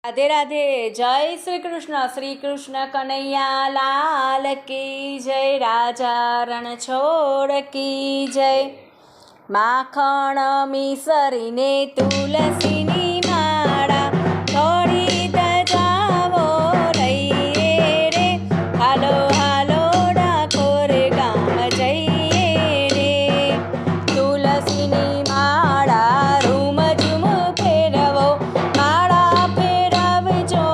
राधे राधे। जय श्री कृष्ण कन्हैया लाल की जय। राजा रणछोड़ की जय। माखण मिसरीने तुलसीनी माळा થોડી તજાવો લઈએ રે। હાલો હાલો ડાકોર ગામ જઈએ રે। તુલસીની માળા રૂમ ઝૂમ ફેરવો, માળા ફેરવજો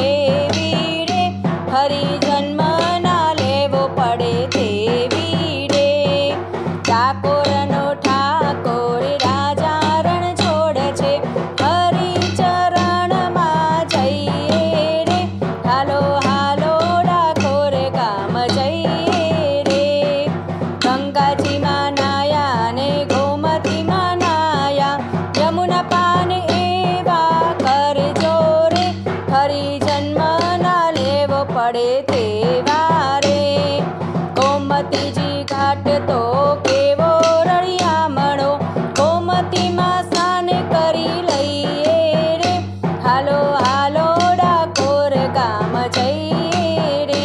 એવી રે। ફરી જન્મ ના લેવો પડે તેવી રે। ડાકોરનો ઠાકોર રાજા રણછોડ છે, હરિ ચરણમાં જઈએ રે। હાલો હાલો ડાકોર ગામ જઈએ રે। ગંગાજીમાં નાયા ને ગોમતીમાં નાયા, યમુના પાન એવા કરજો રે। ફરી જન્મ ના લેવો પડે તેવા રે। ગોમતીજી ઘાટ તો કેવો રળિયામણો, ગોમતીમાં સ્નાન કરી લઈએ રે। હાલો હાલો ડાકોર ગામ જઈએ રે।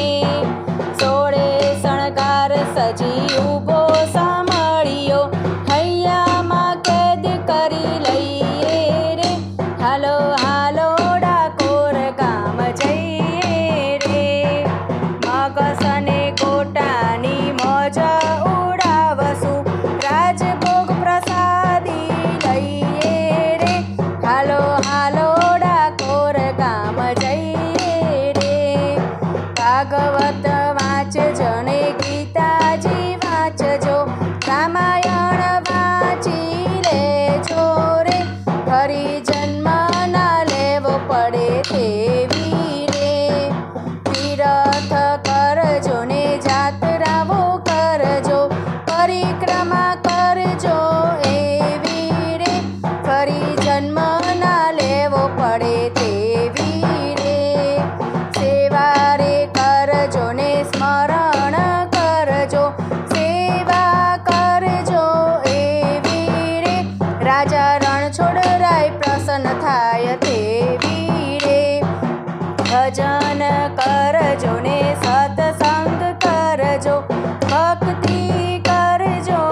સોળે શણગાર સજી ઊભો સાંભળ્યો, હૈયામાં કેદ કરી લઈએ રે। હાલો હાલો ડાકોર ગામ જઈએ રે। મગસને કોટાની મોજ ઉડાવશું, રાજભોગ પ્રસાદી લઈએ રે। હાલો હાલો ડાકોર ગામ જઈએ રે। ભાગવત વાંચજો ને ગીતાજી વાંચજો, રામાયણ વાંચી લેજો રે। ફરી જન્મ ના લેવો પડે તેવી રે। તીરથ કરજો ને જાત્રાઓ કરજો, પરિક્રમા કરજો એવી રે। ફરી જન્મ ના લેવો પડે તેવી રે। સેવા રે કરજો ને સ્મરણ કરજો, સેવા કરજો એવી રે। રાજા રણછોડ રાય પ્રસન્ન થાય તેવી રે। ભજન કરજો ને સત્સંગ કરજો, ભક્તિ કરજો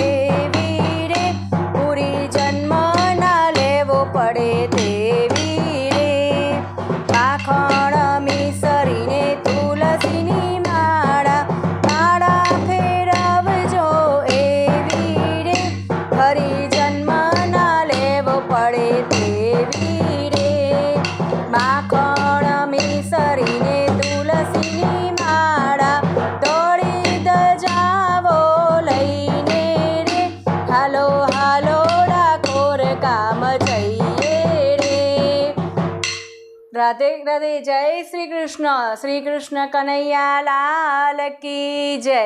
એવી રે। પૂરી જન્મ ના લેવો પડે તેવી રે। માખણ મિસરીને તુલસીની માળા, માળા ફેરવજો એવી રે। ફરી જન્મ ના લેવો પડે તેવી રે। માખણ મિસરીને તુલસીની માળા, દોડી દજાવો લઈને રે। હાલો હાલો ડાકોર ગામ જઈએ રે। રાધે રાધે। જય શ્રી કૃષ્ણ કનૈયા લાલ કી જય।